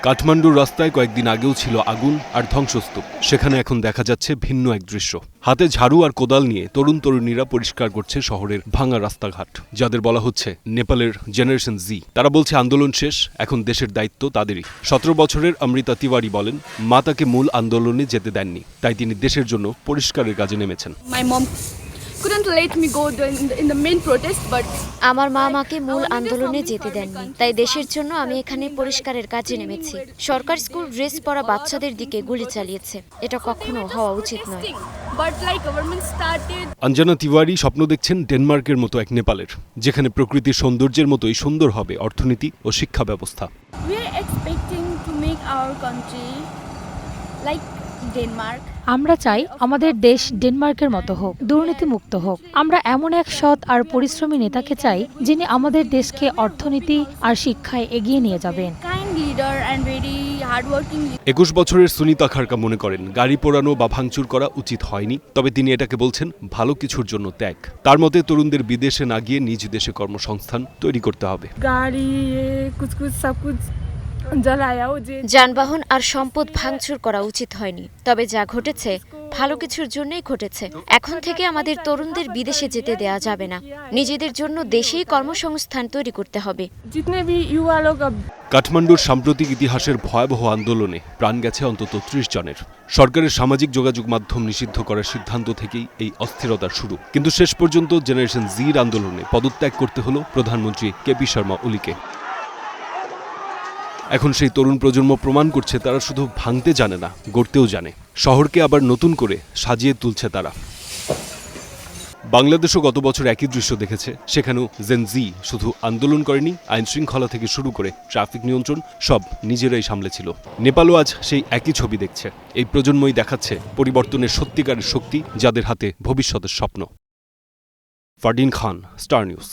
কাঠমান্ডুর রাস্তায় কয়েকদিন আগেও ছিল আগুন আর ধ্বংসস্তূপ। সেখানে এখন দেখা যাচ্ছে ভিন্ন এক দৃশ্য। হাতে ঝাড়ু আর কোদাল নিয়ে তরুণ তরুণীরা পরিষ্কার করছে শহরের ভাঙা রাস্তাঘাট, যাদের বলা হচ্ছে নেপালের জেনারেশন জি। তারা বলছে আন্দোলন শেষ, এখন দেশের দায়িত্ব তাদেরই। 17 বছরের অমৃতা তিওয়ারি বলেন, মা তাকে মূল আন্দোলনে যেতে দেননি, তাই তিনি দেশের জন্য পরিষ্কারের কাজে নেমেছেন। আমার মা আমাকে মূল আন্দোলনে যেতে দেননি, তাই দেশের জন্য আমি এখানে পরিষ্কারের কাজে নেমেছি। সরকার স্কুল ড্রেস পরা বাচ্চাদের দিকে গুলি চালিয়েছে, এটা কখনো হওয়া উচিত নয়। অঞ্জনা তিওয়ারি স্বপ্ন দেখছেন ডেনমার্কের মতো এক নেপালের, যেখানে প্রকৃতির সৌন্দর্যের মতোই সুন্দর হবে অর্থনীতি ও শিক্ষা ব্যবস্থা। আমরা চাই আমাদের দেশ ডেনমার্কের মতো হোক, দুর্নীতিমুক্ত হোক। আমরা এমন এক সৎ আর পরিশ্রমী নেতাকে চাই, যিনি আমাদের দেশকে অর্থনীতি আর শিক্ষায় এগিয়ে নিয়ে যাবেন। 21 বছরের সুনিতা খারকা মনে করেন, গাড়ি পোড়ানো বা ভাঙচুর করা উচিত হয়নি, তবে তিনি এটাকে বলছেন ভালো কিছুর জন্য ত্যাগ। তার মতে তরুণদের বিদেশে না গিয়ে নিজ দেশে কর্মসংস্থান তৈরি করতে হবে। যানবাহন আর সম্পদ ভাঙচুর করা উচিত হয়নি, তবে যা ঘটেছে ভালো কিছুর জন্যই ঘটেছে। এখন থেকে আমাদের তরুণদের বিদেশে যেতে দেয়া যাবে না, নিজেদের জন্য দেশেই কর্মসংস্থান তৈরি করতে হবে। কাঠমান্ডুর সাম্প্রতিক ইতিহাসের ভয়াবহ আন্দোলনে প্রাণ গেছে অন্তত 30 জনের। সরকারের সামাজিক যোগাযোগ মাধ্যম নিষিদ্ধ করার সিদ্ধান্ত থেকেই এই অস্থিরতার শুরু। কিন্তু শেষ পর্যন্ত জেনারেশন জির আন্দোলনে পদত্যাগ করতে হলো প্রধানমন্ত্রী কেপি শর্মা ওলিকে। এখন সেই তরুণ প্রজন্ম প্রমাণ করছে তারা শুধু ভাঙতে জানে না, গড়তেও জানে। শহরকে আবার নতুন করে সাজিয়ে তুলছে তারা। বাংলাদেশও গত বছর একই দৃশ্য দেখেছে। সেখানেও জেন জি শুধু আন্দোলন করেনি, আইন শৃঙ্খলা থেকে শুরু করে ট্রাফিক নিয়ন্ত্রণ সব নিজেরাই সামলেছিল। নেপালও আজ সেই একই ছবি দেখছে। এই প্রজন্মই দেখাচ্ছে পরিবর্তনের সত্যিকারের শক্তি, যাদের হাতে ভবিষ্যতের স্বপ্ন। ফারদিন খান, স্টার নিউজ।